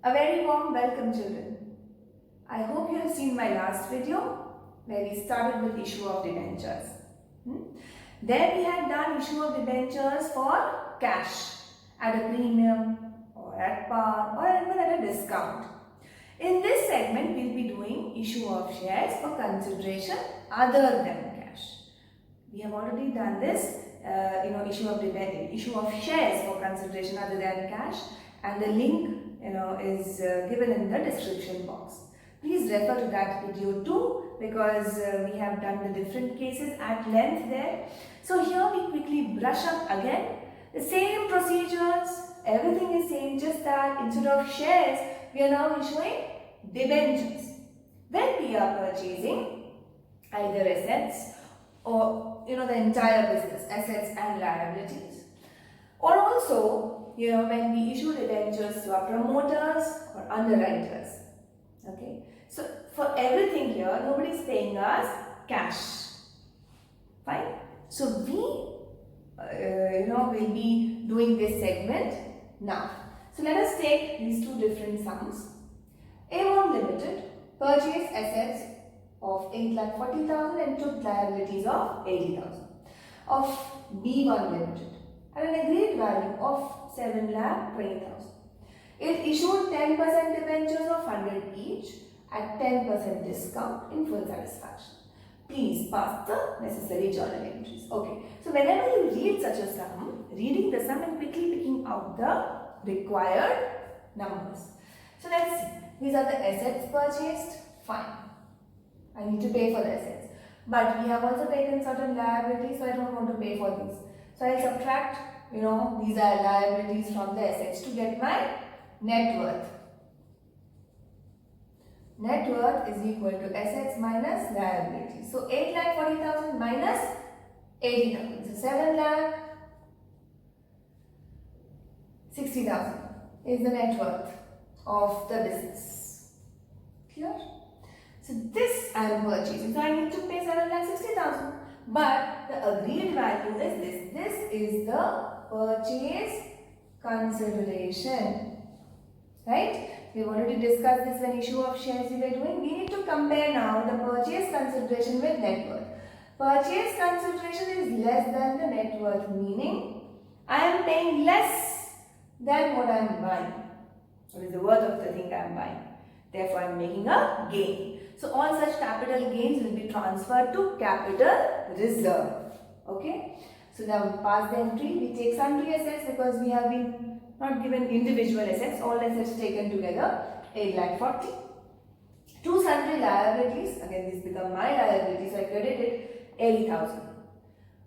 A very warm welcome, children. I hope you have seen my last video where we started with issue of debentures. There we had done issue of debentures for cash at a premium or at par or even at a discount. In this segment, we will be doing issue of shares for consideration other than cash. We have already done this, issue of shares for consideration other than cash, and the link is given in the description box. Please refer to that video too, because we have done the different cases at length there. So here we quickly brush up again. The same procedures, everything is same, just that instead of shares, we are now issuing debentures. When we are purchasing either assets or the entire business, assets and liabilities, or also when we issue debentures to our promoters or underwriters. Okay, so for everything here, nobody is paying us cash. Fine. So we will be doing this segment now. So let us take these two different sums. A1 Limited purchased assets of 8,40,000 and took liabilities of 80,000 of B1 Limited at an agreed value of 7,20,000. It issued 10% debentures of 100 each at 10% discount in full satisfaction. Please pass the necessary journal entries. Okay, so whenever you read such a sum, reading the sum and quickly picking out the required numbers. So let's see. These are the assets purchased. Fine. I need to pay for the assets. But we have also taken certain liabilities, so I don't want to pay for these. So I'll subtract, these are liabilities from the assets to get my net worth. Net worth is equal to assets minus liabilities. So 8,40,000 minus 80,000. So 7,60,000 is the net worth of the business. Clear? So this I am purchasing. So I need to pay 7,60,000. But the agreed value is this. This is the purchase consideration. Right? We have already discussed this when issue of shares we were doing. We need to compare now the purchase consideration with net worth. Purchase consideration is less than the net worth, meaning I am paying less than what I am buying. What is the worth of the thing I am buying? Therefore, I am making a gain. So, all such capital gains will be transferred to capital reserve. Okay. So, now pass the entry. We take sundry assets because we have been not given individual assets. All assets taken together, 8,40,000. Two sundry liabilities. Again, these become my liabilities. So, I credited 80,000.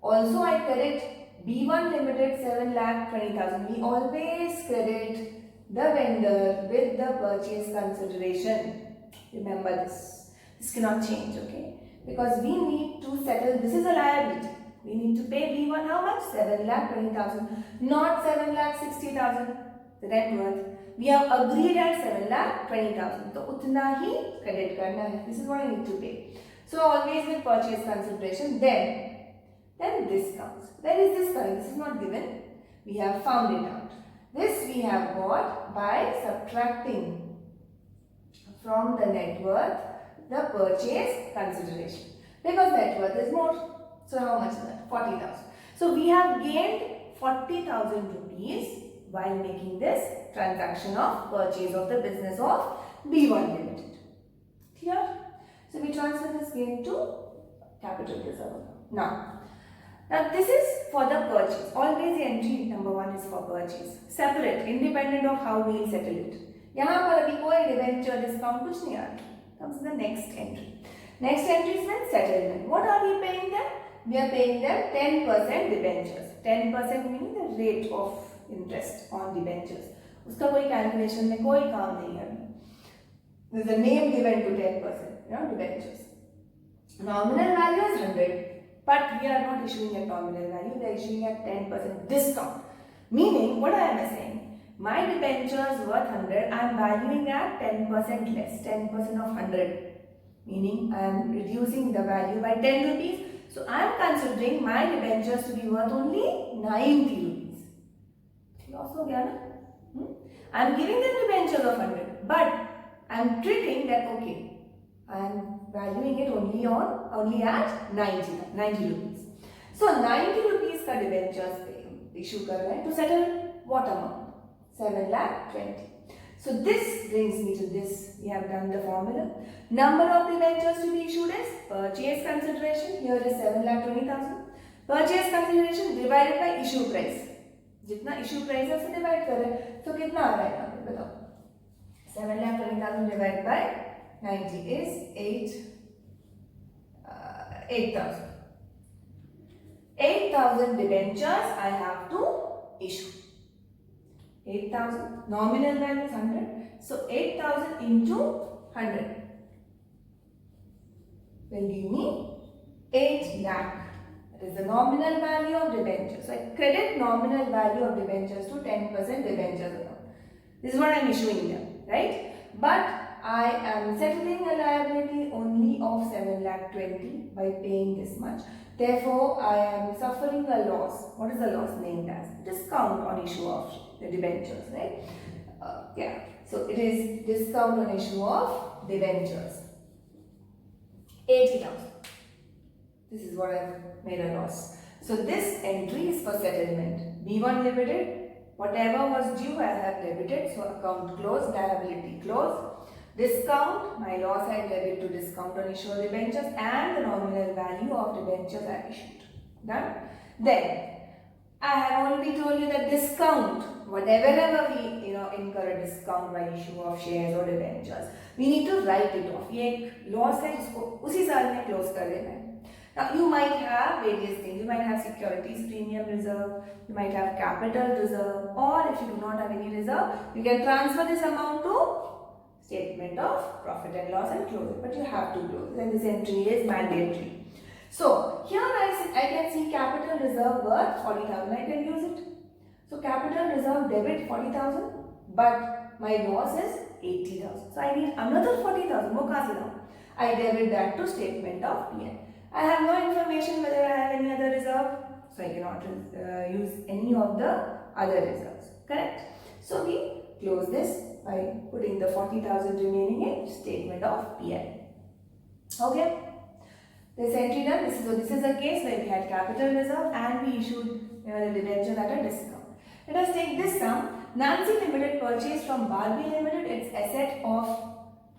Also, I credit B1 Limited 7,20,000. We always credit the vendor with the purchase consideration. Remember this. This cannot change, okay? Because we need to settle, this is a liability. We need to pay B1 how much? 7,20,000, not 7,60,000, the net worth. We have agreed at 7,20,000. So, utna hi credit karna hai. This is what I need to pay. So, always with purchase consideration, then discounts. Where is this coming? This is not given. We have found it out. This we have got by subtracting from the net worth the purchase consideration, because net worth is more. So how much is that? 40,000. So we have gained 40,000 rupees while making this transaction of purchase of the business of B1 Limited. Clear? So we transfer this gain to capital reserve. Now this is for the purchase. Always the entry number 1 is for purchase. Separate, independent of how we will settle it. यहाँ पर अभी कोई debenture discount कुछ नहीं आ रहा. Comes the next entry. Next entry is when settlement. What are we paying them? We are paying them 10% debentures. 10% meaning the rate of interest on debentures. उसका कोई calculation में कोई काम नहीं है. There is a name given to 10%. Debentures. Nominal value is 100. But we are not issuing at nominal value, we are issuing at 10% discount. Meaning, what I am saying, my debentures worth 100, I am valuing at 10% less, 10% of 100. Meaning, I am reducing the value by 10 rupees. So, I am considering my debentures to be worth only 90 rupees. Loss ho gaya na? I am giving them debentures of 100. but I'm treating that okay. I'm valuing it only at 90 rupees. So 90 rupees का debentures issue कर रहे हैं to settle what amount? 7 lakh 20. So this brings me to this. We have done the formula. Number of debentures to be issued is purchase consideration. Here is 7 lakh 20,000. Purchase consideration divided by issue price. जितना issue price है उसे divide कर रहे हैं. तो कितना आ रहा है यहाँ पे बताओ? 7 lakh 20,000 divided by 90 is 8,000. 8,000 debentures I have to issue. 8,000 nominal value is 100. So 8,000 into 100 will give me 8 lakh. That is the nominal value of debentures. So I credit nominal value of debentures to 10% debentures account. This is what I am issuing them, right? But I am settling a liability only of 7 lakh 20 by paying this much. Therefore, I am suffering a loss. What is the loss named as? Discount on issue of the debentures, right? Yeah. So it is discount on issue of debentures. 80,000. This is what I have made a loss. So this entry is for settlement. B1 debited. Whatever was due, I have debited. So account closed, liability closed. Discount, my loss I debit to discount on issue of debentures and the nominal value of debentures I issued. Done? Then, I have already told you that discount, whenever we incur a discount by issue of shares or debentures, we need to write it off. ये एक loss है जिसको उसी साल में close कर देना है. Now, you might have various things. You might have securities premium reserve, you might have capital reserve, or if you do not have any reserve, you can transfer this amount to statement of profit and loss and close it. But you have to close it, and this entry is mandatory. So, here I can see capital reserve worth 40,000. I can use it. So, capital reserve debit 40,000, but my loss is 80,000. So, I need another 40,000. Wo kahan se laun? I debit that to statement of P&L. I have no information whether I have any other reserve, so I cannot use any of the other reserves. Correct? So we close this by putting the 40,000 remaining in statement of P&L. Okay? This entry done. This is a case where we had capital reserve and we issued the debenture at a discount. Let us take this sum. Nancy Limited purchased from Barbie Limited its asset of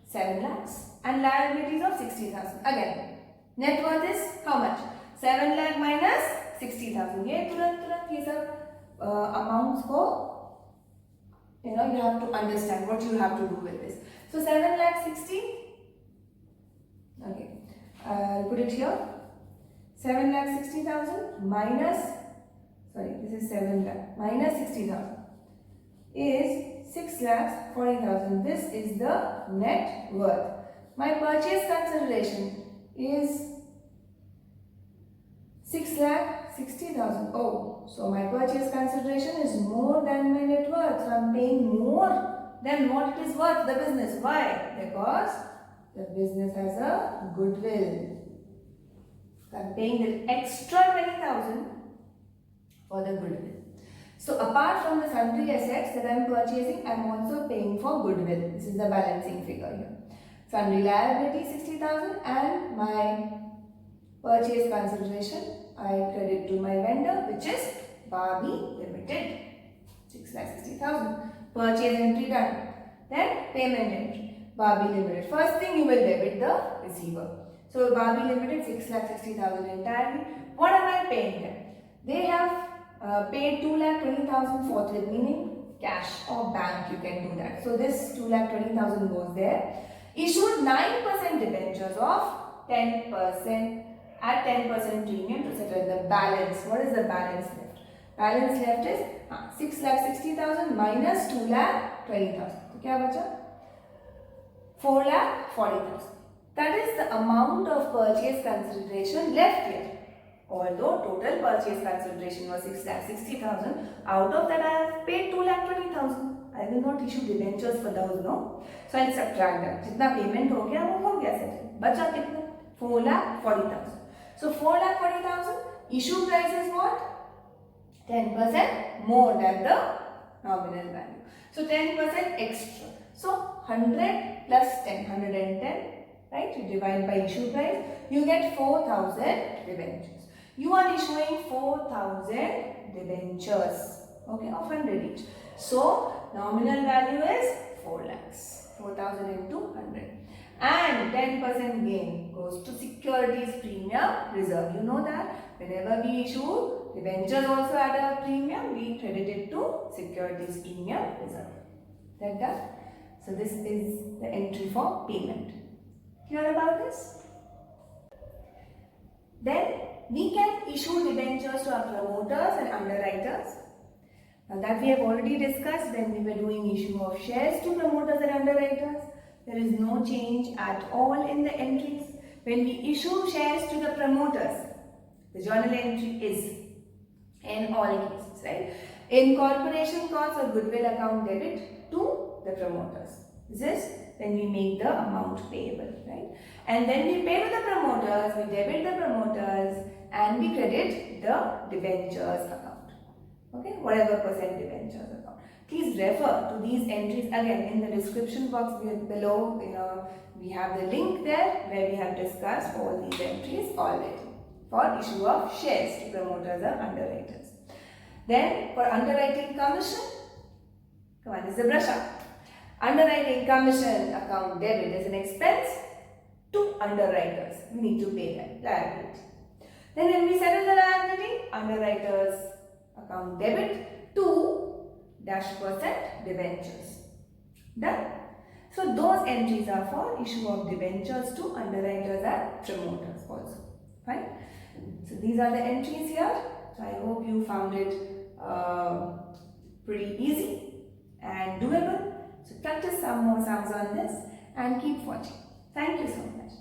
7 lakhs and liabilities of 60,000. Again. Net worth is how much? 7 lakh minus 60,000. ये तुरंत ये सब amounts को you have to understand what you have to do with this. So 7 lakh 60. Okay, I'll put it here. 7 lakh 60,000 minus, sorry, this is 7 lakh minus 60,000 is 6 lakhs 40,000. This is the net worth. My purchase consideration is 6 lakh 60,000. Oh, so my purchase consideration is more than my net worth. So I'm paying more than what it is worth, the business. Why? Because the business has a goodwill. So I'm paying the extra 20,000 for the goodwill. So apart from the sundry assets that I'm purchasing, I'm also paying for goodwill. This is the balancing figure here. Sundry liability 60,000 and my purchase consideration I credit to my vendor, which is Barbie Limited, 6,60,000. Purchase entry done. Then payment entry, Barbie Limited. First thing you will debit the receiver. So Barbie Limited 6,60,000 entirely. What am I paying them? They have paid 2,20,000 forthwith, meaning cash or bank. You can do that. So this 2,20,000 goes there. Issued 9% debentures of 10% at 10% premium to settle the balance. What is the balance left? Balance left is 6,60,000 minus 2,20,000. So क्या बचा? 4,40,000. That is the amount of purchase consideration left here. Although total purchase consideration was 6,60,000, out of that I have paid 2,20,000. I will not issue debentures for those, no. So I'll subtract that. जितना payment हो गया वो हो गया settle. बचा कितना? 4,40,000. So 4,40,000. Issue price is what? 10% more than the nominal value. So 10% extra. So 100 plus 10, 110, right? You divide by issue price, you get 4,000 debentures. You are issuing 4,000 debentures, okay, of 100 each. So nominal value is 4 lakhs, 4,000 into 100. And 10% gain goes to securities premium reserve. You know that whenever we issue debentures also at a premium, we credit it to securities premium reserve. That done? So this is the entry for payment. Clear about this? Then we can issue debentures to our promoters and underwriters. Now that we have already discussed when we were doing issue of shares to promoters and underwriters. There is no change at all in the entries. When we issue shares to the promoters, the journal entry is in all cases, right? Incorporation costs or goodwill account debit to the promoters. This is when we make the amount payable, right? And then we pay to the promoters, we debit the promoters, and we credit the debentures account. Okay, whatever percent debentures account. Please refer to these entries again in the description box below. We have the link there where we have discussed all these entries already for issue of shares to promoters or underwriters. Then for underwriting commission, come on, this is a brush up. Underwriting commission account debit is an expense to underwriters. We need to pay that liability. Then when we settle the liability, underwriters account debit to -% debentures. Done? So those entries are for issue of debentures to underwriters and promoters also. Fine? So these are the entries here. So I hope you found it pretty easy and doable. So practice some more sums on this and keep watching. Thank you so much.